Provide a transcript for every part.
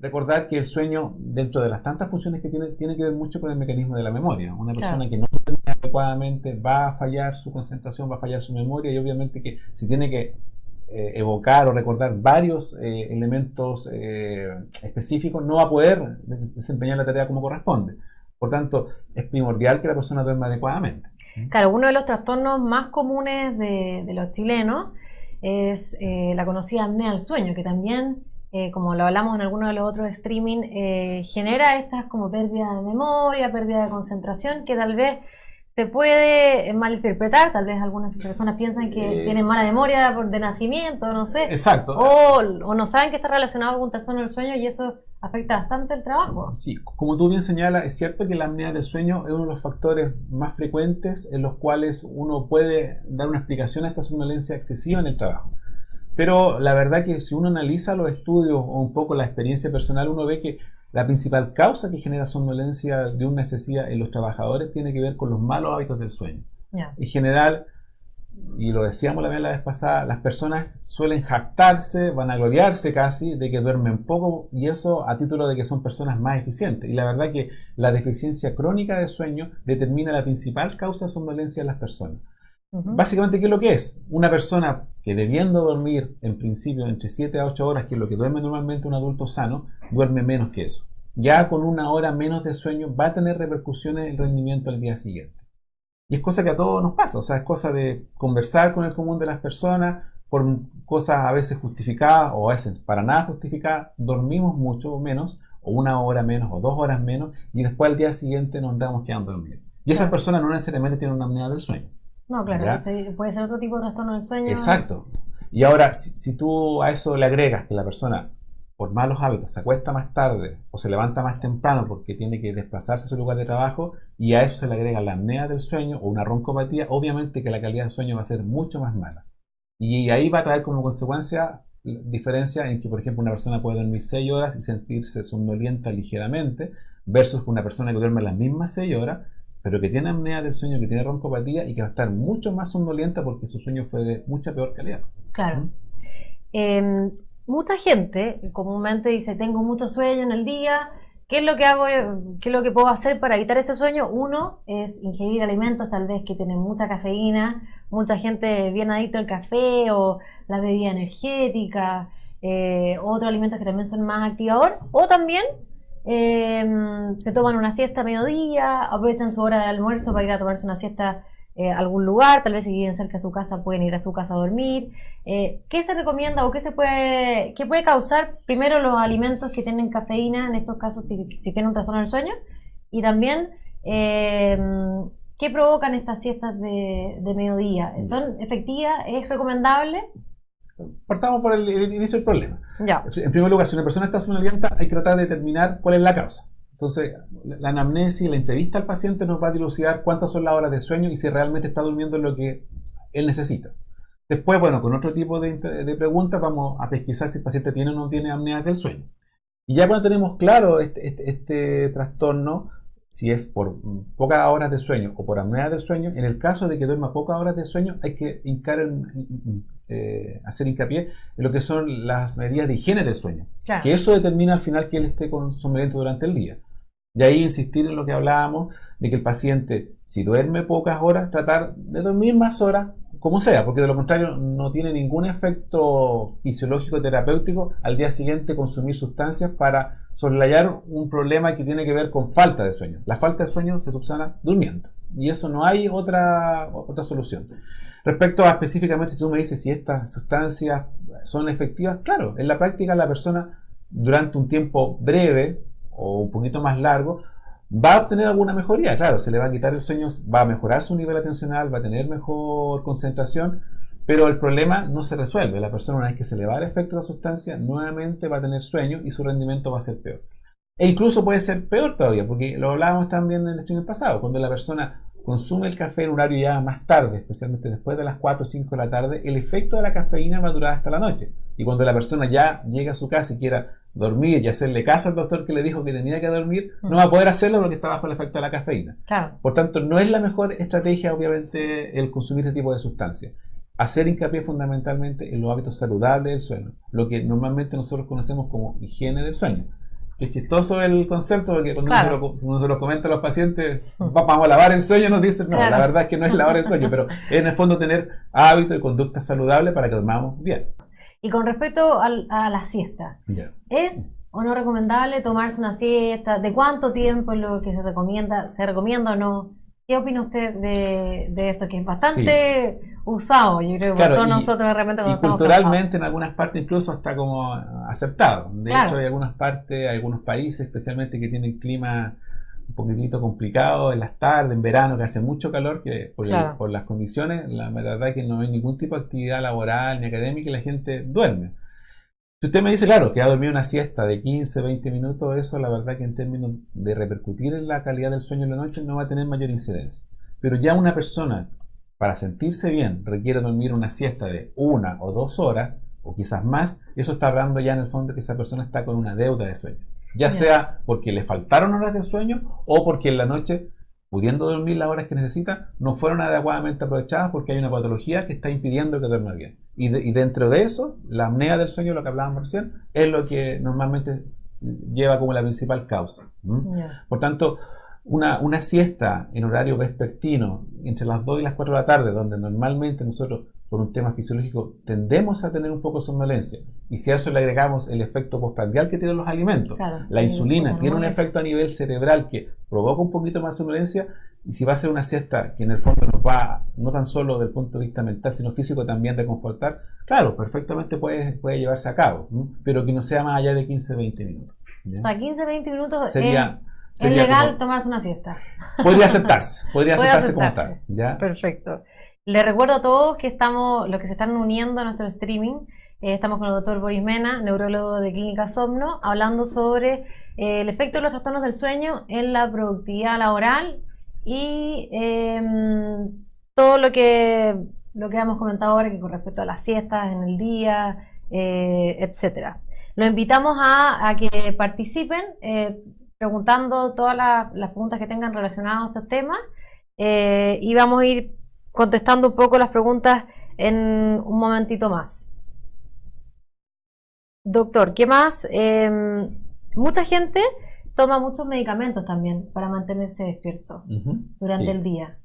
recordar que el sueño, dentro de las tantas funciones que tiene que ver mucho con el mecanismo de la memoria. Una Claro. persona que no duerme adecuadamente va a fallar su concentración, va a fallar su memoria y obviamente que si tiene que evocar o recordar varios elementos específicos, no va a poder desempeñar la tarea como corresponde. Por tanto, es primordial que la persona duerma adecuadamente. Claro, uno de los trastornos más comunes de los chilenos es la conocida apnea del sueño, que también, como lo hablamos en alguno de los otros streaming, genera estas como pérdida de memoria, pérdida de concentración, que tal vez se puede malinterpretar, tal vez algunas personas piensan que tienen Es, mala memoria de nacimiento, no sé, exacto. o no saben que está relacionado con algún trastorno del sueño y eso afecta bastante el trabajo. Sí, como tú bien señalas, es cierto que la apnea del sueño es uno de los factores más frecuentes en los cuales uno puede dar una explicación a esta somnolencia excesiva en el trabajo. Pero la verdad que si uno analiza los estudios o un poco la experiencia personal, uno ve que la principal causa que genera somnolencia de una necesidad en los trabajadores tiene que ver con los malos hábitos del sueño. Ya. En general, y lo decíamos la vez pasada, las personas suelen jactarse, vanagloriarse casi de que duermen poco y eso a título de que son personas más eficientes. Y la verdad que la deficiencia crónica de sueño determina la principal causa de somnolencia en las personas. Ujú. Básicamente, ¿qué es lo que es? Una persona que debiendo dormir en principio entre 7 a 8 horas, que es lo que duerme normalmente un adulto sano, duerme menos que eso. Ya con una hora menos de sueño va a tener repercusiones en el rendimiento al día siguiente. Y es cosa que a todos nos pasa, o sea, es cosa de conversar con el común de las personas, por cosas a veces justificadas o a veces para nada justificadas, dormimos mucho menos, o una hora menos, o 2 horas menos, y después al día siguiente nos andamos quedando dormidos. Y esa Claro. persona no necesariamente tiene una apnea del sueño. No, claro, ¿Ya? puede ser otro tipo de trastorno del sueño. Exacto. Y ahora, si tú a eso le agregas que la persona, por malos hábitos, se acuesta más tarde o se levanta más temprano porque tiene que desplazarse a su lugar de trabajo, y a eso se le agrega la apnea del sueño o una roncopatía, obviamente que la calidad del sueño va a ser mucho más mala. Y ahí va a traer como consecuencia diferencia en que, por ejemplo, una persona puede dormir 6 horas y sentirse somnolienta ligeramente, versus una persona que duerme las mismas 6 horas, pero que tiene apnea del sueño, que tiene roncopatía y que va a estar mucho más somnolienta porque su sueño fue de mucha peor calidad. Claro. ¿Mm? Eh, Mucha gente comúnmente dice, tengo mucho sueño en el día, ¿qué es lo que hago? ¿Qué es lo que puedo hacer para evitar ese sueño? Uno es ingerir alimentos tal vez que tienen mucha cafeína, mucha gente bien adicta al café o la bebida energética, otros alimentos que también son más activadores, o también se toman una siesta a mediodía, aprovechan su hora de almuerzo para ir a tomarse una siesta a algún lugar, tal vez si viven cerca de su casa pueden ir a su casa a dormir. ¿Qué se recomienda o qué puede causar primero los alimentos que tienen cafeína, en estos casos si tienen un trastorno del sueño? Y también, eh, ¿qué provocan estas siestas de mediodía? ¿Son efectivas? ¿Es recomendable? Partamos por el inicio del problema. Ya. En primer lugar, si una persona está somnolienta, hay que tratar de determinar cuál es la causa. Entonces, la anamnesis, la entrevista al paciente nos va a dilucidar cuántas son las horas de sueño y si realmente está durmiendo lo que él necesita. Después, bueno, con otro tipo de preguntas vamos a pesquisar si el paciente tiene o no tiene apnea del sueño. Y ya cuando tenemos claro este trastorno, si es por pocas horas de sueño o por apnea del sueño, en el caso de que duerma pocas horas de sueño, hay que hacer hincapié en lo que son las medidas de higiene del sueño, Claro. que eso determina al final que él esté somnoliento durante el día. Y ahí insistir en lo que hablábamos, de que el paciente, si duerme pocas horas, tratar de dormir más horas, como sea, porque de lo contrario no tiene ningún efecto fisiológico terapéutico al día siguiente consumir sustancias para soslayar un problema que tiene que ver con falta de sueño. La falta de sueño se subsana durmiendo y eso no hay otra solución. Respecto a específicamente si tú me dices si estas sustancias son efectivas, claro, en la práctica la persona durante un tiempo breve o un poquito más largo va a obtener alguna mejoría, claro, se le va a quitar el sueño, va a mejorar su nivel atencional, va a tener mejor concentración, pero el problema no se resuelve. La persona, una vez que se le va el efecto de la sustancia, nuevamente va a tener sueño y su rendimiento va a ser peor. E incluso puede ser peor todavía, porque lo hablábamos también en el estudio pasado, cuando la persona consume el café en horario ya más tarde, especialmente después de las 4 o 5 de la tarde, el efecto de la cafeína va a durar hasta la noche. Y cuando la persona ya llega a su casa y quiera dormir y hacerle caso al doctor que le dijo que tenía que dormir, no va a poder hacerlo porque está bajo el efecto de la cafeína. Claro. Por tanto, no es la mejor estrategia, obviamente, el consumir este tipo de sustancias. Hacer hincapié fundamentalmente en los hábitos saludables del sueño, lo que normalmente nosotros conocemos como higiene del sueño. Es chistoso el concepto porque cuando Claro. uno se lo comenta a los pacientes, vamos a lavar el sueño, nos dicen, no, Claro. la verdad es que no es lavar el sueño, pero es en el fondo tener hábitos y conducta saludable para que dormamos bien. Y con respecto a la siesta, Ya. ¿es o no recomendable tomarse una siesta? ¿De cuánto tiempo es lo que se recomienda? ¿Se recomienda o no? ¿Qué opina usted de eso? Que es bastante usado, yo creo, Claro, por todos y- nosotros de repente Y cuando estamos culturalmente en algunas partes incluso está como aceptado. De Claro. hecho hay algunas partes, algunos países especialmente que tienen clima un poquitito complicado en las tardes, en verano que hace mucho calor, que Claro. por las condiciones, la verdad es que no hay ningún tipo de actividad laboral ni académica y la gente duerme. Si usted me dice, claro, que ha dormido una siesta de 15, 20 minutos, eso la verdad que en términos de repercutir en la calidad del sueño en la noche no va a tener mayor incidencia. Pero ya una persona, para sentirse bien, requiere dormir una siesta de 1 o 2 horas, o quizás más, eso está hablando ya en el fondo que esa persona está con una deuda de sueño. Ya Ya. sea porque le faltaron horas de sueño o porque en la noche, pudiendo dormir las horas que necesita, no fueron adecuadamente aprovechadas porque hay una patología que está impidiendo que duerma bien. Y dentro de eso, la apnea del sueño, lo que hablábamos recién, es lo que normalmente lleva como la principal causa. Ya. Por tanto, una siesta en horario vespertino, entre las 2 y las 4 de la tarde, donde normalmente nosotros, por un tema fisiológico, tendemos a tener un poco de somnolencia, y si a eso le agregamos el efecto postprandial que tienen los alimentos, Claro. la insulina Como tiene un eso. efecto a nivel cerebral que provoca un poquito más somnolencia, y si va a ser una siesta que en el fondo nos va, no tan solo desde el punto de vista mental, sino físico también reconfortar, claro, perfectamente puede llevarse a cabo, pero que no sea más allá de 15-20 minutos. ¿Ya? O sea, 15, 20 minutos Sería es legal como- tomarse una siesta. podría aceptarse Puede como tal, aceptarse. ¿ya? Perfecto. Les recuerdo a todos que estamos, los que se están uniendo a nuestro streaming, estamos con el doctor Boris Mena, neurólogo de Clínica Somno, hablando sobre el efecto de los trastornos del sueño en la productividad laboral y todo lo que hemos comentado ahora que con respecto a las siestas en el día, etcétera. Los invitamos a que participen preguntando todas las preguntas que tengan relacionadas a estos temas y vamos a ir contestando un poco las preguntas en un momentito más. Doctor, ¿qué más? Mucha gente toma muchos medicamentos también para mantenerse despierto Ujú, durante sí. el día.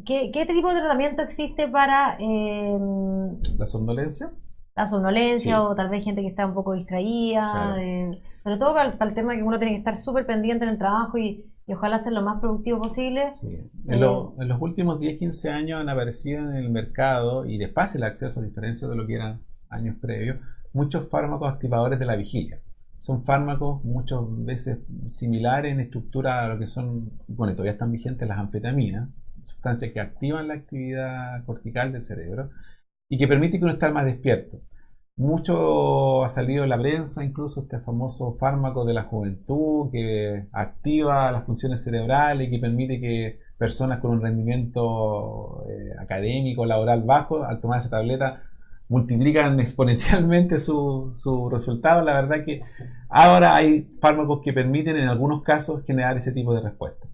¿Qué tipo de tratamiento existe para La somnolencia. la somnolencia Sí. o tal vez gente que está un poco distraída? Claro. Sobre todo para el tema que uno tiene que estar súper pendiente en el trabajo y ojalá ser lo más productivo posible. Sí. En los últimos 10-15 años han aparecido en el mercado y de fácil acceso, a diferencia de lo que eran años previos, muchos fármacos activadores de la vigilia. Son fármacos muchas veces similares en estructura a lo que son, bueno, todavía están vigentes las anfetaminas, sustancias que activan la actividad cortical del cerebro y que permite que uno esté más despierto. Mucho ha salido en la prensa, incluso este famoso fármaco de la juventud que activa las funciones cerebrales y que permite que personas con un rendimiento académico, laboral bajo, al tomar esa tableta, multiplican exponencialmente su resultado. La verdad que ahora hay fármacos que permiten en algunos casos generar ese tipo de respuesta.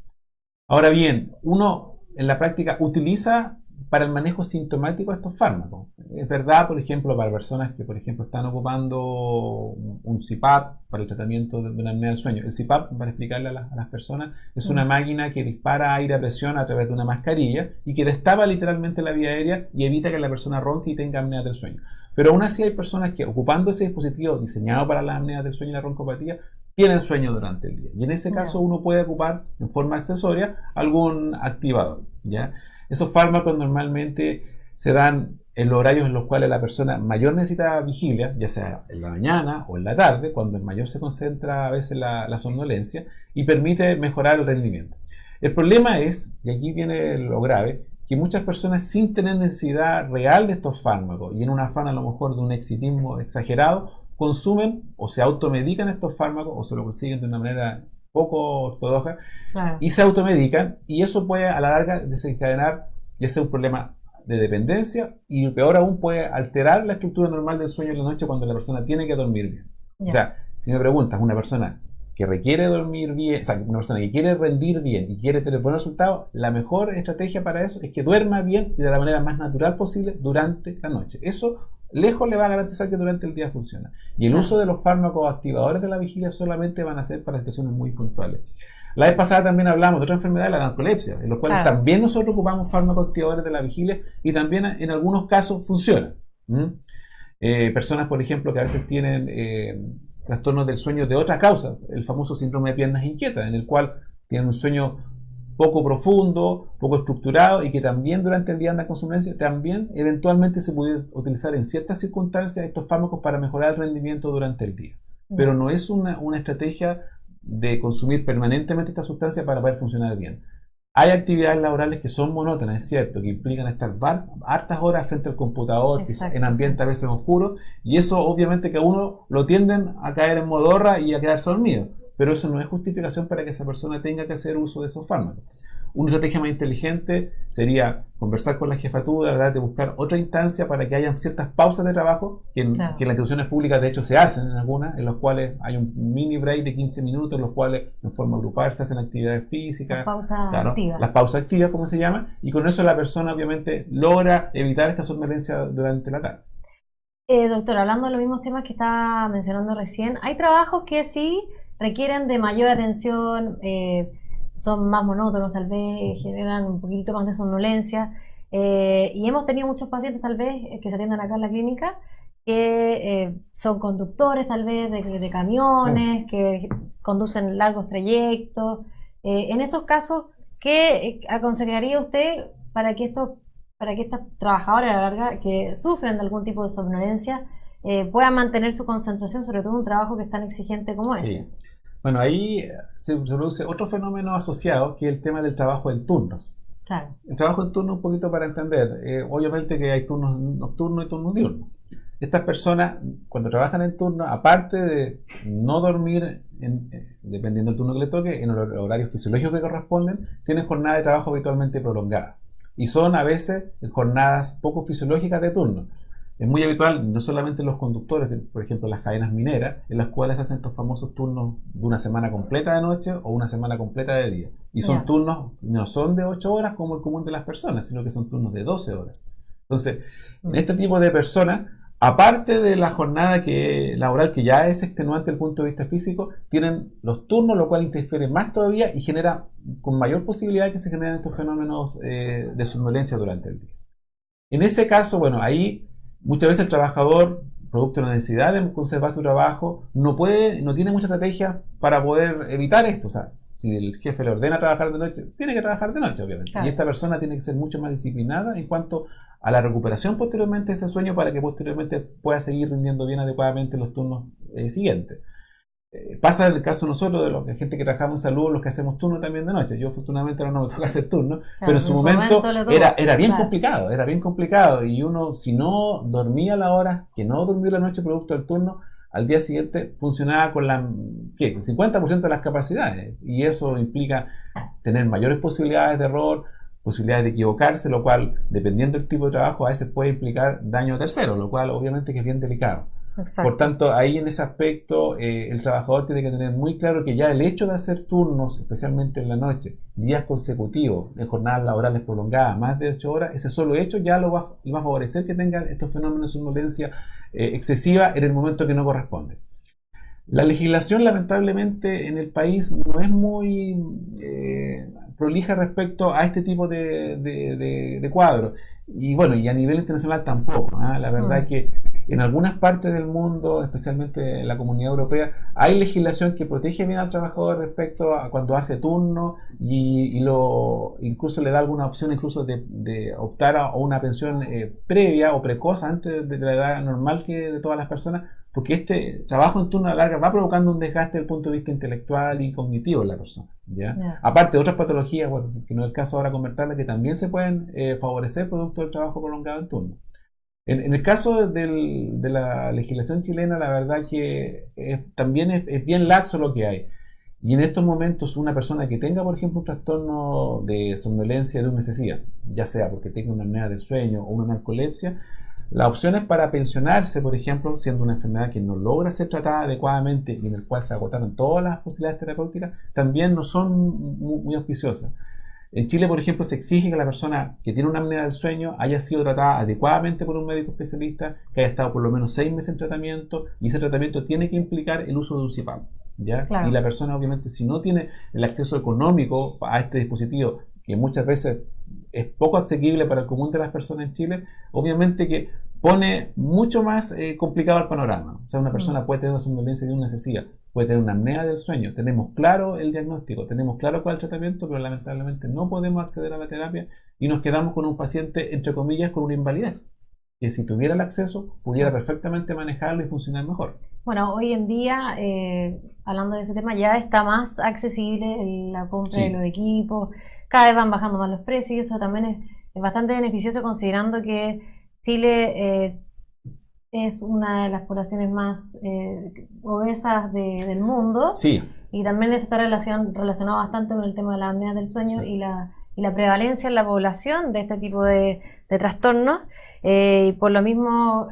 Ahora bien, uno en la práctica utiliza para el manejo sintomático estos fármacos. Es verdad, por ejemplo, para personas que, por ejemplo, están ocupando un CPAP para el tratamiento de una apnea del sueño. El CPAP, para explicarle a las personas, es una máquina que dispara aire a presión a través de una mascarilla y que destapa literalmente la vía aérea y evita que la persona ronque y tenga apnea del sueño. Pero aún así hay personas que, ocupando ese dispositivo diseñado para la apnea del sueño y la roncopatía, tienen sueño durante el día. Y en ese caso uno puede ocupar en forma accesoria algún activador, ¿ya? Esos fármacos normalmente se dan en los horarios en los cuales la persona mayor necesita vigilia, ya sea en la mañana o en la tarde, cuando en mayor se concentra a veces la somnolencia y permite mejorar el rendimiento. El problema es, y aquí viene lo grave, que muchas personas sin tener necesidad real de estos fármacos y en un afán a lo mejor de un exitismo exagerado, consumen o se automedican estos fármacos o se lo consiguen de una manera poco ortodoxa, Claro. y se automedican y eso puede a la larga desencadenar ya sea un problema de dependencia y peor aún puede alterar la estructura normal del sueño en la noche cuando la persona tiene que dormir bien. Ya. O sea, si me preguntas, una persona que requiere dormir bien, o sea, una persona que quiere rendir bien y quiere tener buenos resultados, la mejor estrategia para eso es que duerma bien y de la manera más natural posible durante la noche. Eso lejos le va a garantizar que durante el día funciona. Y el uso de los fármacos activadores de la vigilia solamente van a ser para situaciones muy puntuales. La vez pasada también hablamos de otra enfermedad, la narcolepsia, en los cuales también nosotros ocupamos fármacos activadores de la vigilia y también en algunos casos funcionan. Personas, por ejemplo, que a veces tienen trastornos del sueño de otra causa, el famoso síndrome de piernas inquietas, en el cual tienen un sueño poco profundo, poco estructurado y que también durante el día andan con somnolencia, también eventualmente se puede utilizar en ciertas circunstancias estos fármacos para mejorar el rendimiento durante el día. Pero no es una estrategia de consumir permanentemente esta sustancia para poder funcionar bien. Hay actividades laborales que son monótonas, es cierto, que implican estar hartas horas frente al computador, en ambiente a veces oscuro, y eso obviamente que a uno lo tienden a caer en modorra y a quedarse dormido, pero eso no es justificación para que esa persona tenga que hacer uso de esos fármacos. Una estrategia más inteligente sería conversar con la jefatura, ¿verdad?, de buscar otra instancia para que haya ciertas pausas de trabajo, que en las instituciones públicas de hecho se hacen en algunas, en los cuales hay un mini break de 15 minutos, en los cuales en forma grupal se hacen actividades físicas, las pausas activas, como se llama, y con eso la persona obviamente logra evitar esta somnolencia durante la tarde. Doctor, hablando de los mismos temas que estaba mencionando recién, hay trabajos que sí requieren de mayor atención, son más monótonos tal vez, generan un poquito más de somnolencia, y hemos tenido muchos pacientes tal vez que se atiendan acá en la clínica que son conductores tal vez de camiones, que conducen largos trayectos. En esos casos, ¿qué aconsejaría usted para que estas trabajadoras a la larga que sufren de algún tipo de somnolencia puedan mantener su concentración, sobre todo en un trabajo que es tan exigente como ese? Bueno, ahí se produce otro fenómeno asociado, que es el tema del trabajo en turnos. Claro. El trabajo en turno, un poquito para entender, obviamente que hay turnos nocturnos y turnos diurnos. Estas personas, cuando trabajan en turno, aparte de no dormir, dependiendo del turno que les toque, en los horarios fisiológicos que corresponden, tienen jornadas de trabajo habitualmente prolongadas. Y son a veces jornadas poco fisiológicas de turno. Es muy habitual, no solamente los conductores, por ejemplo, las cadenas mineras, en las cuales hacen estos famosos turnos de una semana completa de noche o una semana completa de día. Y son turnos, no son de 8 horas como el común de las personas, sino que son turnos de 12 horas. Entonces, en este tipo de personas, aparte de la jornada laboral que ya es extenuante desde el punto de vista físico, tienen los turnos, lo cual interfiere más todavía y genera con mayor posibilidad que se generen estos fenómenos de somnolencia durante el día. En ese caso, bueno, ahí muchas veces el trabajador, producto de la necesidad de conservar su trabajo, no tiene mucha estrategia para poder evitar esto. O sea, si el jefe le ordena trabajar de noche, tiene que trabajar de noche, obviamente. Claro. Y esta persona tiene que ser mucho más disciplinada en cuanto a la recuperación posteriormente de ese sueño para que posteriormente pueda seguir rindiendo bien adecuadamente en los turnos siguientes. Pasa el caso nosotros, de la gente que trabajamos en salud, los que hacemos turno también de noche. Yo afortunadamente ahora no me toca hacer turno, claro, pero en su momento era bien complicado, era bien complicado. Y uno, si no dormía la hora, que no durmió la noche producto del turno, al día siguiente funcionaba con con 50% de las capacidades. Y eso implica tener mayores posibilidades de error, posibilidades de equivocarse, lo cual, dependiendo del tipo de trabajo, a veces puede implicar daño a terceros, lo cual obviamente que es bien delicado. Exacto. Por tanto, ahí en ese aspecto el trabajador tiene que tener muy claro que ya el hecho de hacer turnos, especialmente en la noche, días consecutivos, de jornadas laborales prolongadas, más de 8 horas, ese solo hecho ya le va a favorecer que tenga estos fenómenos de somnolencia excesiva en el momento que no corresponde. La legislación, lamentablemente, en el país no es muy prolija respecto a este tipo de cuadros. Y bueno, y a nivel internacional tampoco. La verdad es que en algunas partes del mundo, especialmente en la Comunidad Europea, hay legislación que protege bien al trabajador respecto a cuando hace turno y incluso le da alguna opción incluso de optar a una pensión previa o precoz antes de la edad normal que de todas las personas, porque este trabajo en turno a la larga va provocando un desgaste desde el punto de vista intelectual y cognitivo en la persona. ¿Ya? Aparte de otras patologías, bueno, que no es el caso ahora comentarles, que también se pueden favorecer producto del trabajo prolongado en turno. En el caso de la legislación chilena, la verdad que también es bien laxo lo que hay. Y en estos momentos una persona que tenga, por ejemplo, un trastorno de somnolencia de una necesidad, ya sea porque tenga una apnea del sueño o una narcolepsia, las opciones para pensionarse, por ejemplo, siendo una enfermedad que no logra ser tratada adecuadamente y en el cual se agotaron todas las posibilidades terapéuticas, también no son muy auspiciosas. En Chile, por ejemplo, se exige que la persona que tiene una apnea del sueño haya sido tratada adecuadamente por un médico especialista, que haya estado por lo menos 6 meses en tratamiento, y ese tratamiento tiene que implicar el uso de un CPAP, ¿ya? Claro. Y la persona, obviamente, si no tiene el acceso económico a este dispositivo, que muchas veces es poco asequible para el común de las personas en Chile, obviamente que pone mucho más complicado el panorama. O sea, una persona puede tener una somnolencia de una necesidad, puede tener una apnea del sueño, tenemos claro el diagnóstico, tenemos claro cuál es el tratamiento, pero lamentablemente no podemos acceder a la terapia y nos quedamos con un paciente, entre comillas, con una invalidez, que si tuviera el acceso pudiera perfectamente manejarlo y funcionar mejor. Bueno, hoy en día, hablando de ese tema, ya está más accesible la compra de los equipos, cada vez van bajando más los precios y eso también es bastante beneficioso considerando que Chile es una de las poblaciones más obesas del mundo. Sí. Y también eso está relacionado bastante con el tema de las apneas del sueño y la prevalencia en la población de este tipo de trastornos. Y por lo mismo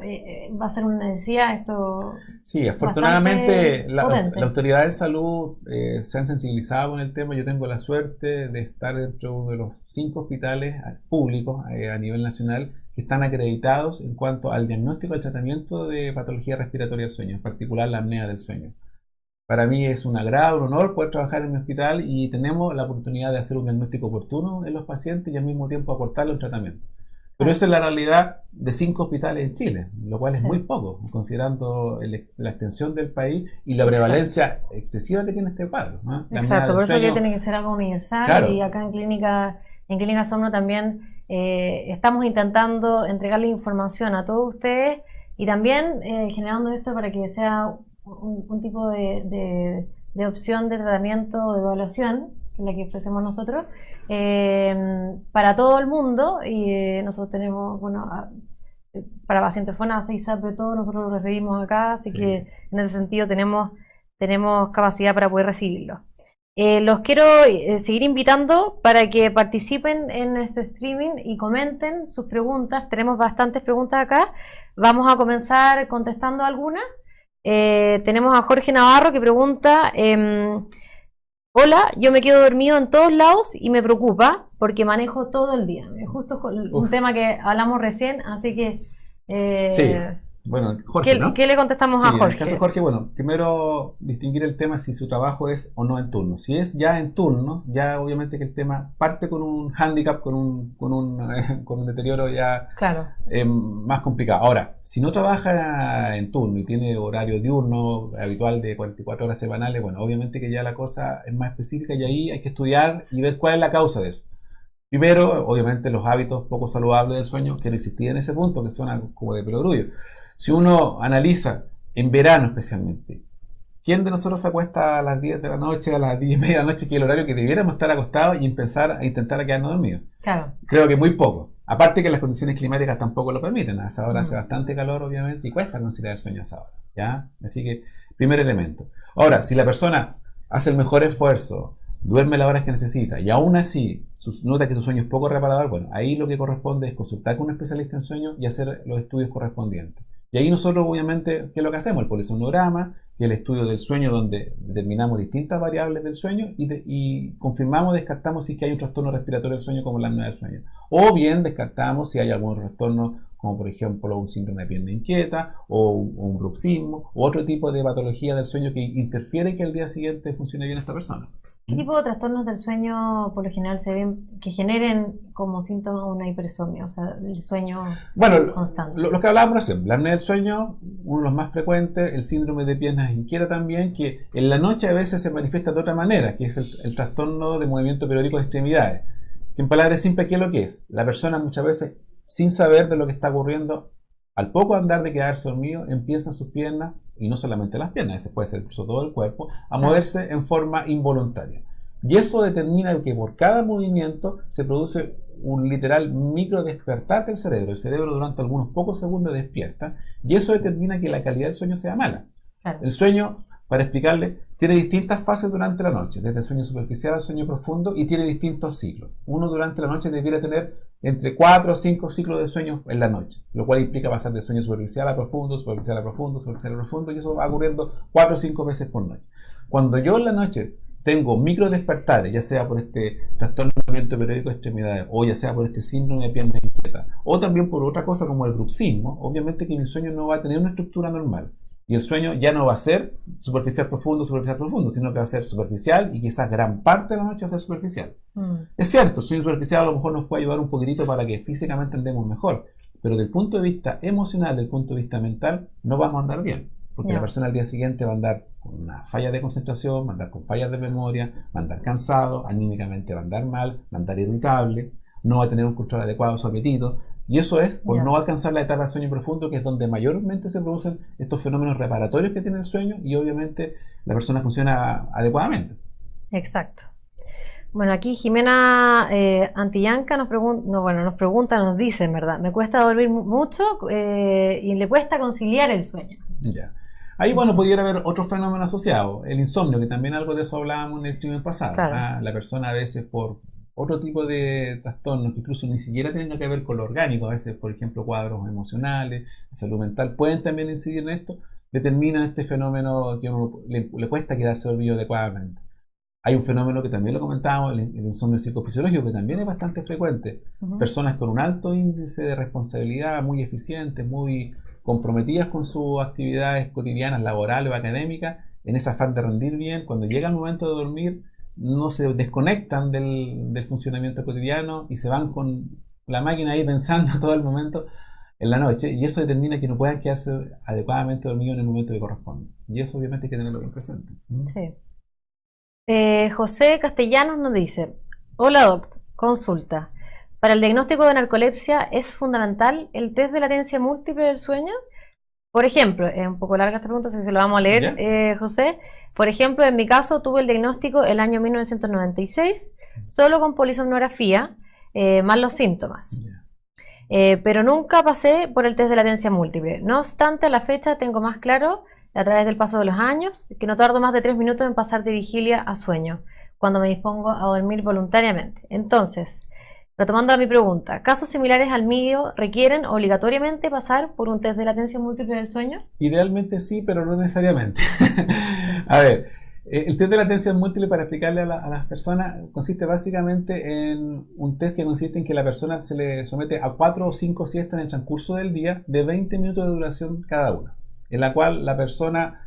va a ser una necesidad esto. Sí, afortunadamente la autoridad de salud se han sensibilizado con el tema. Yo tengo la suerte de estar dentro de los 5 hospitales públicos a nivel nacional que están acreditados en cuanto al diagnóstico y tratamiento de patología respiratoria del sueño, en particular la apnea del sueño. Para mí es un agrado, un honor poder trabajar en mi hospital y tenemos la oportunidad de hacer un diagnóstico oportuno en los pacientes y al mismo tiempo aportarle un tratamiento. Pero esa es la realidad de 5 hospitales en Chile, lo cual es muy poco, considerando la extensión del país y la prevalencia excesiva que tiene este cuadro, ¿no? Exacto, por eso que tiene que ser algo universal. Claro. Y acá en Clínica Somno también estamos intentando entregarle información a todos ustedes y también generando esto para que sea un tipo de opción de tratamiento o de evaluación, que es la que ofrecemos nosotros, para todo el mundo. Y nosotros tenemos, bueno, para pacientes FONASA y SAPRE, todo nosotros lo recibimos acá, así que en ese sentido tenemos capacidad para poder recibirlo. Los quiero seguir invitando para que participen en este streaming y comenten sus preguntas. Tenemos bastantes preguntas acá. Vamos a comenzar contestando algunas. Tenemos a Jorge Navarro que pregunta: hola, yo me quedo dormido en todos lados y me preocupa porque manejo todo el día. Es justo un tema que hablamos recién, así que... sí. Bueno, Jorge, ¿no? ¿Qué le contestamos a Jorge? En el caso de Jorge, bueno, primero distinguir el tema si su trabajo es o no en turno. Si es ya en turno, ya obviamente que el tema parte con un hándicap, con un deterioro ya más complicado. Ahora, si no trabaja en turno y tiene horario diurno habitual de 44 horas semanales, bueno, obviamente que ya la cosa es más específica y ahí hay que estudiar y ver cuál es la causa de eso. Primero, obviamente, los hábitos poco saludables del sueño, que no existían en ese punto, que suenan como de perogrullo. Si uno analiza, en verano especialmente, ¿quién de nosotros se acuesta a las 10 de la noche, a las 10 y media de la noche, que es el horario que debiéramos estar acostados y empezar a intentar quedarnos dormidos? Claro. Creo que muy poco. Aparte que las condiciones climáticas tampoco lo permiten. A esa hora hace bastante calor, obviamente, y cuesta conciliar el sueño a esa hora, ¿ya? Así que, primer elemento. Ahora, si la persona hace el mejor esfuerzo, duerme las horas que necesita y aún así nota que su sueño es poco reparador, bueno, ahí lo que corresponde es consultar con un especialista en sueño y hacer los estudios correspondientes. Y ahí nosotros, obviamente, ¿qué es lo que hacemos? El polisomnograma, que es el estudio del sueño donde determinamos distintas variables del sueño y confirmamos, descartamos si es que hay un trastorno respiratorio del sueño como la apnea del sueño. O bien descartamos si hay algún trastorno como por ejemplo un síndrome de pierna inquieta o un bruxismo o otro tipo de patología del sueño que interfiere en que al día siguiente funcione bien esta persona. ¿Qué tipo de trastornos del sueño por lo general se ven que generen como síntoma una hipersomnia, o sea, el sueño constante? Lo que hablábamos recién, la apnea del sueño, uno de los más frecuentes, el síndrome de piernas inquieta también, que en la noche a veces se manifiesta de otra manera, que es el trastorno de movimiento periódico de extremidades. Que en palabras simples, ¿qué es lo que es? La persona muchas veces, sin saber de lo que está ocurriendo, al poco andar de quedarse dormido, empiezan sus piernas, y no solamente las piernas, ese puede ser incluso todo el cuerpo, a moverse en forma involuntaria. Y eso determina que por cada movimiento se produce un literal micro despertar del cerebro. El cerebro durante algunos pocos segundos despierta y eso determina que la calidad del sueño sea mala. Claro. El sueño, para explicarle, tiene distintas fases durante la noche, desde el sueño superficial al sueño profundo, y tiene distintos ciclos. Uno durante la noche debiera tener entre 4 o 5 ciclos de sueño en la noche, lo cual implica pasar de sueño superficial a profundo, superficial a profundo, superficial a profundo, y eso va ocurriendo 4 o 5 veces por noche. Cuando yo en la noche tengo micro despertares, ya sea por este trastorno de movimiento periódico de extremidades, o ya sea por este síndrome de piernas inquietas, o también por otra cosa como el bruxismo, obviamente que mi sueño no va a tener una estructura normal. Y el sueño ya no va a ser superficial profundo, sino que va a ser superficial y quizás gran parte de la noche va a ser superficial. Es cierto, el sueño superficial a lo mejor nos puede ayudar un poquitito para que físicamente andemos mejor, pero desde el punto de vista emocional, desde el punto de vista mental, no vamos a andar bien. Porque la persona al día siguiente va a andar con una falla de concentración, va a andar con fallas de memoria, va a andar cansado, anímicamente va a andar mal, va a andar irritable, no va a tener un control adecuado de su apetito. Y eso es por no alcanzar la etapa de sueño profundo, que es donde mayormente se producen estos fenómenos reparatorios que tiene el sueño y obviamente la persona funciona adecuadamente. Exacto. Bueno, aquí Jimena Antillanca nos pregunta, nos dice, en verdad, me cuesta dormir mucho y le cuesta conciliar el sueño. Ya. Ahí, bueno, pudiera haber otro fenómeno asociado, el insomnio, que también algo de eso hablábamos en el streaming pasado. Claro. La persona a veces por otro tipo de trastornos que incluso ni siquiera tienen que ver con lo orgánico, a veces, por ejemplo, cuadros emocionales, salud mental, pueden también incidir en esto, determinan este fenómeno que a uno le cuesta quedarse dormido adecuadamente. Hay un fenómeno que también lo comentábamos, el insomnio psicofisiológico, que también es bastante frecuente. Personas con un alto índice de responsabilidad, muy eficientes, muy comprometidas con sus actividades cotidianas, laborales o académicas, en ese afán de rendir bien, cuando llega el momento de dormir, no se desconectan del funcionamiento cotidiano y se van con la máquina ahí pensando todo el momento en la noche, y eso determina que no puedan quedarse adecuadamente dormidos en el momento que corresponde. Y eso obviamente hay que tenerlo bien presente. Sí. José Castellanos nos dice: hola doc, consulta. Para el diagnóstico de narcolepsia es fundamental el test de latencia múltiple del sueño. Por ejemplo, es un poco larga esta pregunta, así que se la vamos a leer, José. Por ejemplo, en mi caso tuve el diagnóstico el año 1996, solo con polisomnografía, más los síntomas. Pero nunca pasé por el test de latencia múltiple. No obstante, a la fecha tengo más claro, a través del paso de los años, que no tardo más de 3 minutos en pasar de vigilia a sueño, cuando me dispongo a dormir voluntariamente. Entonces, retomando a mi pregunta, ¿casos similares al mío requieren obligatoriamente pasar por un test de latencia múltiple del sueño? Idealmente sí, pero no necesariamente. A ver, el test de latencia múltiple, para explicarle a las personas, consiste básicamente en un test que consiste en que la persona se le somete a 4 o 5 siestas en el transcurso del día de 20 minutos de duración cada una, en la cual la persona,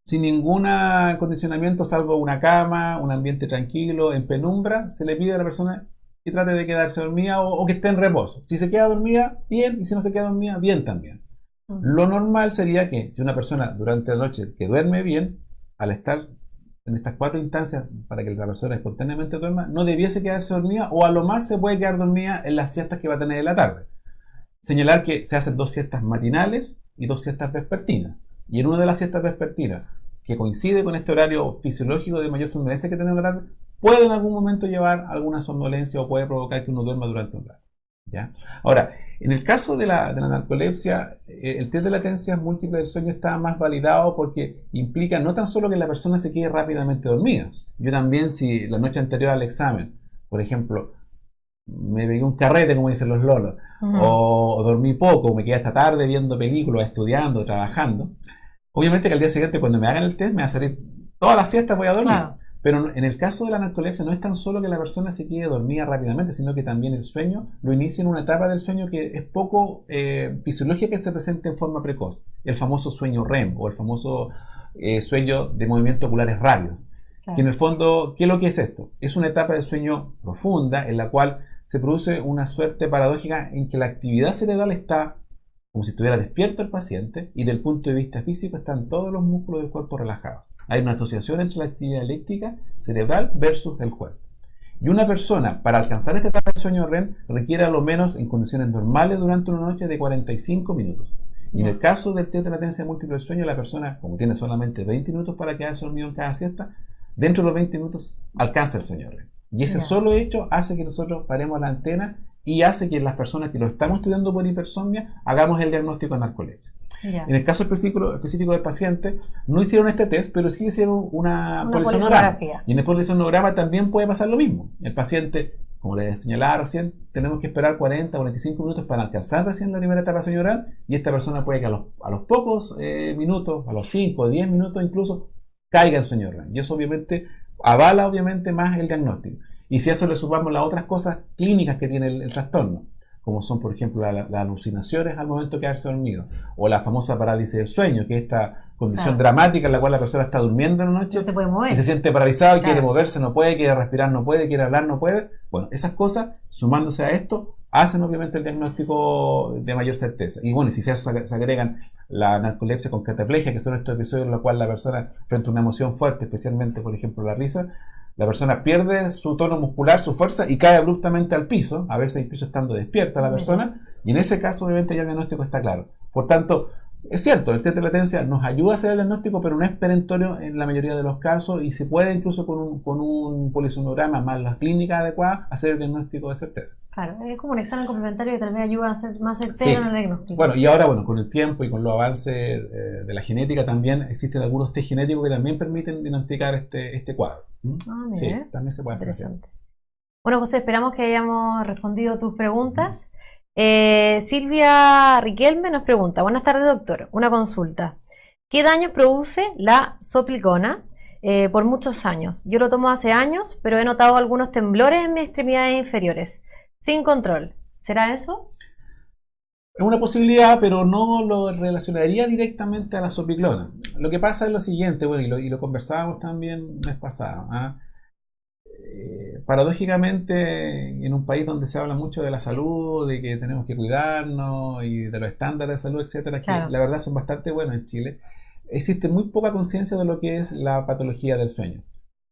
sin ningún acondicionamiento, salvo una cama, un ambiente tranquilo, en penumbra, se le pide a la persona que trate de quedarse dormida o que esté en reposo. Si se queda dormida, bien, y si no se queda dormida, bien también. Lo normal sería que si una persona durante la noche que duerme bien, al estar en estas 4 instancias para que la persona espontáneamente duerma, no debiese quedarse dormida, o a lo más se puede quedar dormida en las siestas que va a tener en la tarde. Señalar que se hacen 2 siestas matinales y 2 siestas vespertinas. Y en una de las siestas vespertinas, que coincide con este horario fisiológico de mayor somnolencia que tenemos en la tarde, puede en algún momento llevar alguna somnolencia o puede provocar que uno duerma durante un rato. ¿Ya? Ahora, en el caso de la narcolepsia, el test de latencia múltiple del sueño está más validado porque implica no tan solo que la persona se quede rápidamente dormida. Yo también, si la noche anterior al examen, por ejemplo, me pegué un carrete, como dicen los lolos, o dormí poco, o me quedé hasta tarde viendo películas, estudiando, trabajando, obviamente que al día siguiente, cuando me hagan el test, me va a salir todas las siestas, voy a dormir. Claro. Pero en el caso de la narcolepsia no es tan solo que la persona se quede dormida rápidamente, sino que también el sueño lo inicia en una etapa del sueño que es poco fisiológica, que se presenta en forma precoz, el famoso sueño REM o el famoso sueño de movimientos oculares rápidos. Claro. Que en el fondo, ¿qué es lo que es esto? Es una etapa de sueño profunda en la cual se produce una suerte paradójica en que la actividad cerebral está como si estuviera despierto el paciente, y del punto de vista físico están todos los músculos del cuerpo relajados. Hay una asociación entre la actividad eléctrica cerebral versus el cuerpo. Y una persona, para alcanzar esta etapa de sueño REM, requiere a lo menos, en condiciones normales, durante una noche de 45 minutos. Y en el caso del test de latencia múltiple del sueño, la persona, como tiene solamente 20 minutos para quedarse dormido en cada siesta, dentro de los 20 minutos alcanza el sueño REM. Y ese solo hecho hace que nosotros paremos la antena y hace que las personas que lo estamos estudiando por hipersomnia hagamos el diagnóstico de narcolepsia. En el caso específico del paciente, no hicieron este test, pero sí hicieron una polisomnograma. Y en el polisomnograma también puede pasar lo mismo. El paciente, como les señalaba recién, tenemos que esperar 40 o 45 minutos para alcanzar recién la primera etapa sueño REM, y esta persona puede que a los pocos minutos, a los 5 o 10 minutos incluso, caiga en sueño REM. Y eso obviamente avala obviamente más el diagnóstico. Y si a eso le sumamos las otras cosas clínicas que tiene el trastorno, como son, por ejemplo, las alucinaciones al momento de quedarse dormido, o la famosa parálisis del sueño, que es esta condición dramática en la cual la persona está durmiendo en la noche no se puede mover, y se siente paralizado y quiere moverse, no puede, quiere respirar, no puede, quiere hablar, no puede. Bueno, esas cosas, sumándose a esto, hacen obviamente el diagnóstico de mayor certeza. Y bueno, si se agregan la narcolepsia con cataplegia, que son estos episodios en los cuales la persona, frente a una emoción fuerte, especialmente, por ejemplo, la risa, la persona pierde su tono muscular, su fuerza y cae abruptamente al piso, a veces incluso estando despierta la persona, y en ese caso obviamente ya el diagnóstico está claro. Por tanto, es cierto, el test de latencia nos ayuda a hacer el diagnóstico, pero no es perentorio en la mayoría de los casos y se puede incluso con un polisonograma más las clínicas adecuadas hacer el diagnóstico de certeza. Claro, es como un examen complementario que tal vez ayuda a ser más certero en el diagnóstico. Bueno, y ahora con el tiempo y con los avances de la genética también existen algunos test genéticos que también permiten diagnosticar este cuadro. Sí, también se puede hacer. Bueno, José, esperamos que hayamos respondido tus preguntas. Silvia Riquelme nos pregunta: buenas tardes, doctor, una consulta. ¿Qué daño produce la soplicona por muchos años? Yo lo tomo hace años, pero he notado algunos temblores en mis extremidades inferiores, sin control. ¿Será eso? Es una posibilidad, pero no lo relacionaría directamente a la sopiclona. Lo que pasa es lo siguiente, bueno, y lo conversábamos también el mes pasado. Paradójicamente, en un país donde se habla mucho de la salud, de que tenemos que cuidarnos y de los estándares de salud, etcétera, que la verdad son bastante buenos en Chile, existe muy poca conciencia de lo que es la patología del sueño.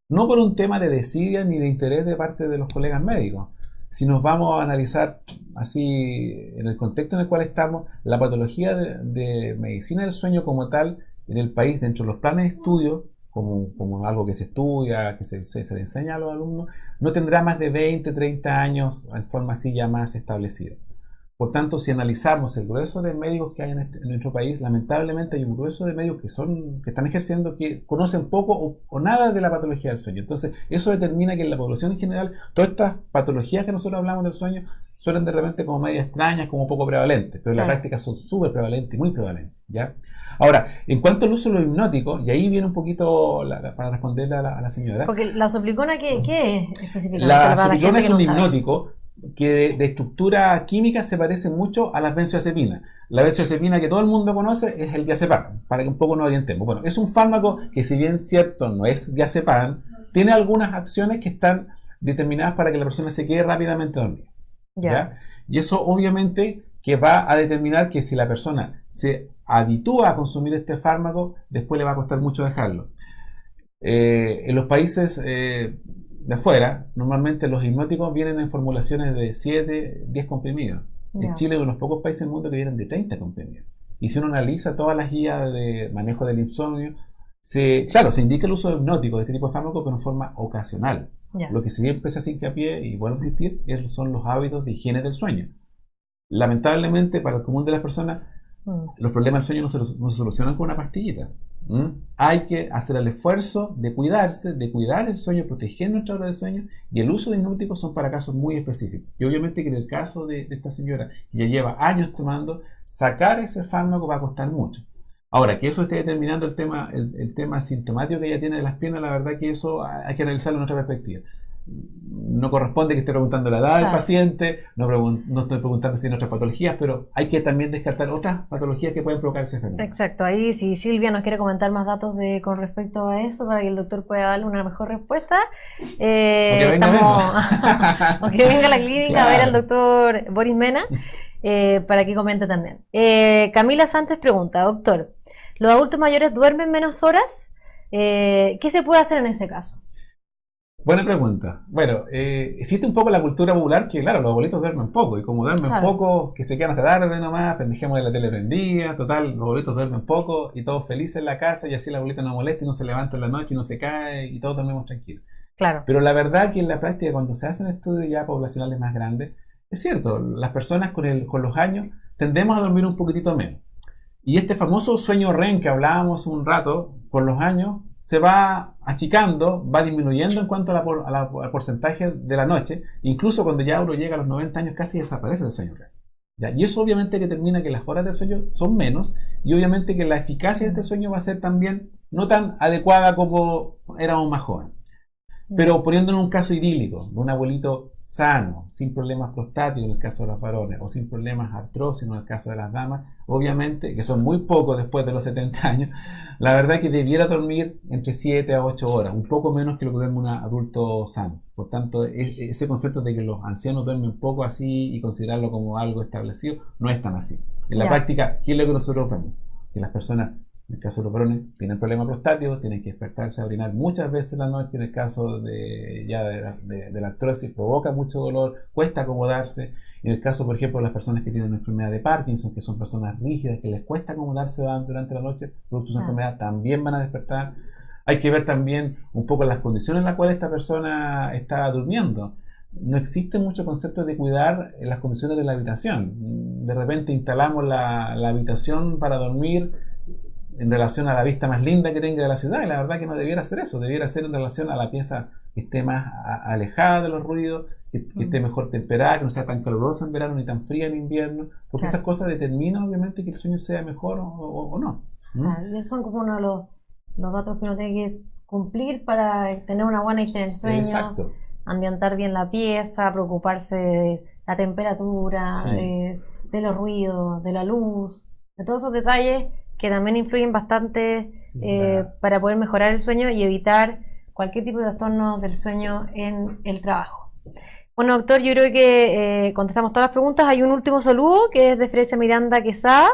No por un tema de desidia ni de interés de parte de los colegas médicos. Si nos vamos a analizar así en el contexto en el cual estamos, la patología de medicina del sueño como tal en el país, dentro de los planes de estudio, como algo que se estudia, que se le enseña a los alumnos, no tendrá más de 20, 30 años en forma así ya más establecida. Por tanto, si analizamos el grueso de médicos que hay en nuestro país, lamentablemente hay un grueso de médicos que están ejerciendo que conocen poco o nada de la patología del sueño. Entonces, eso determina que en la población en general, todas estas patologías que nosotros hablamos del sueño suelen de repente como medio extrañas, como poco prevalentes, pero en la práctica son súper prevalentes y muy prevalentes, ¿ya? Ahora, en cuanto al uso de los hipnóticos, y ahí viene un poquito para responderle a la señora. Porque la soplicona, ¿qué es específicamente? La soplicona es un hipnótico que de estructura química se parece mucho a las benzodiazepinas. La benzodiazepina que todo el mundo conoce es el diazepam, para que un poco nos orientemos. Bueno, es un fármaco que, si bien cierto no es diazepam, tiene algunas acciones que están determinadas para que la persona se quede rápidamente dormida. ¿Ya? Y eso obviamente que va a determinar que si la persona se habitúa a consumir este fármaco, después le va a costar mucho dejarlo. En los países de afuera, normalmente los hipnóticos vienen en formulaciones de 7, 10 comprimidos. En Chile es uno de los pocos países del mundo que vienen de 30 comprimidos. Y si uno analiza todas las guías de manejo del insomnio, claro, se indica el uso de hipnóticos, de este tipo de fármacos, pero en forma ocasional. Lo que siempre se hace hincapié, y vuelvo a insistir, son los hábitos de higiene del sueño. Lamentablemente, para el común de las personas, los problemas del sueño no se solucionan con una pastillita. Hay que hacer el esfuerzo de cuidarse, de cuidar el sueño, proteger nuestra hora de sueño, y el uso de hipnóticos son para casos muy específicos. Y obviamente que en el caso de esta señora, que ya lleva años tomando, sacar ese fármaco va a costar mucho. Ahora, que eso esté determinando el tema sintomático que ella tiene de las piernas, la verdad que eso hay que analizarlo en otra perspectiva. No corresponde que esté preguntando la edad del paciente, no estoy preguntando si tiene otras patologías, pero hay que también descartar otras patologías que pueden provocar ese fenómeno. Exacto, ahí si Silvia nos quiere comentar más datos con respecto a eso, para que el doctor pueda darle una mejor respuesta, o que venga a la clínica a ver al doctor Boris Mena, para que comente también. Camila Sánchez pregunta: doctor, ¿los adultos mayores duermen menos horas? ¿Qué se puede hacer en ese caso? Buena pregunta. Bueno, existe un poco la cultura popular que, claro, los abuelitos duermen poco, y como duermen poco, que se quedan hasta tarde nomás, pendejemos de la tele prendida, total, los abuelitos duermen poco y todos felices en la casa, y así la abuelita no molesta y no se levanta en la noche y no se cae y todos dormimos tranquilos. Claro. Pero la verdad que en la práctica, cuando se hacen estudios ya poblacionales más grandes, es cierto, las personas con los años tendemos a dormir un poquitito menos. Y este famoso sueño REM que hablábamos un rato, con los años, se va achicando, va disminuyendo en cuanto al porcentaje de la noche. Incluso cuando ya uno llega a los 90 años casi desaparece el sueño REM. ¿Ya? Y eso obviamente determina que las horas de sueño son menos, y obviamente que la eficacia de este sueño va a ser también no tan adecuada como éramos más jóvenes. Pero poniéndonos un caso idílico, de un abuelito sano, sin problemas prostáticos en el caso de los varones, o sin problemas artrosis en el caso de las damas, obviamente, que son muy pocos después de los 70 años, la verdad es que debiera dormir entre 7 a 8 horas, un poco menos que lo que duerme un adulto sano. Por tanto, ese concepto de que los ancianos duermen poco así y considerarlo como algo establecido, no es tan así. En la práctica, ¿qué es lo que nosotros vemos? Que las personas, en el caso de los varones, tienen problemas prostáticos, tienen que despertarse a orinar muchas veces en la noche. En el caso de la artrosis, provoca mucho dolor, cuesta acomodarse. En el caso, por ejemplo, de las personas que tienen una enfermedad de Parkinson, que son personas rígidas, que les cuesta acomodarse durante la noche, producto de su enfermedad, también van a despertar. Hay que ver también un poco las condiciones en las cuales esta persona está durmiendo. No existe mucho concepto de cuidar las condiciones de la habitación. De repente instalamos la habitación para dormir en relación a la vista más linda que tenga de la ciudad, y la verdad que no debiera ser eso, debiera ser en relación a la pieza que esté más alejada de los ruidos, que esté mejor temperada, que no sea tan calurosa en verano ni tan fría en invierno, porque esas cosas determinan obviamente que el sueño sea mejor o no. Y esos son como uno de los datos que uno tiene que cumplir para tener una buena higiene del sueño. Exacto. Ambientar bien la pieza, preocuparse de la temperatura, de los ruidos, de la luz, de todos esos detalles que también influyen bastante para poder mejorar el sueño y evitar cualquier tipo de trastorno del sueño en el trabajo. Bueno, doctor, yo creo que contestamos todas las preguntas. Hay un último saludo que es de Frecia Miranda Quesada,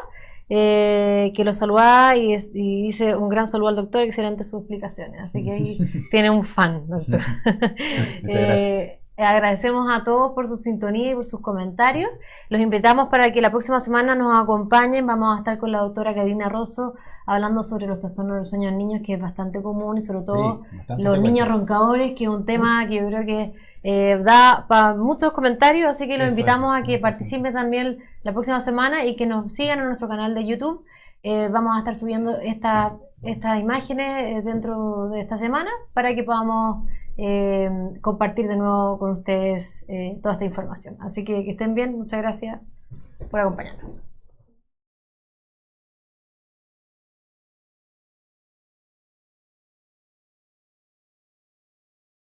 que lo saluda y dice un gran saludo al doctor, excelente sus explicaciones. Así que ahí tiene un fan, doctor. Muchas gracias. Agradecemos a todos por su sintonía y por sus comentarios. Los invitamos para que la próxima semana nos acompañen. Vamos a estar con la doctora Karina Rosso hablando sobre los trastornos del sueño en niños, que es bastante común, y sobre todo los niños roncadores, que es un tema que yo creo que da para muchos comentarios, así que los invitamos a que participen también la próxima semana y que nos sigan en nuestro canal de YouTube. Vamos a estar subiendo estas imágenes dentro de esta semana para que podamos compartir de nuevo con ustedes toda esta información. Así que estén bien, muchas gracias por acompañarnos.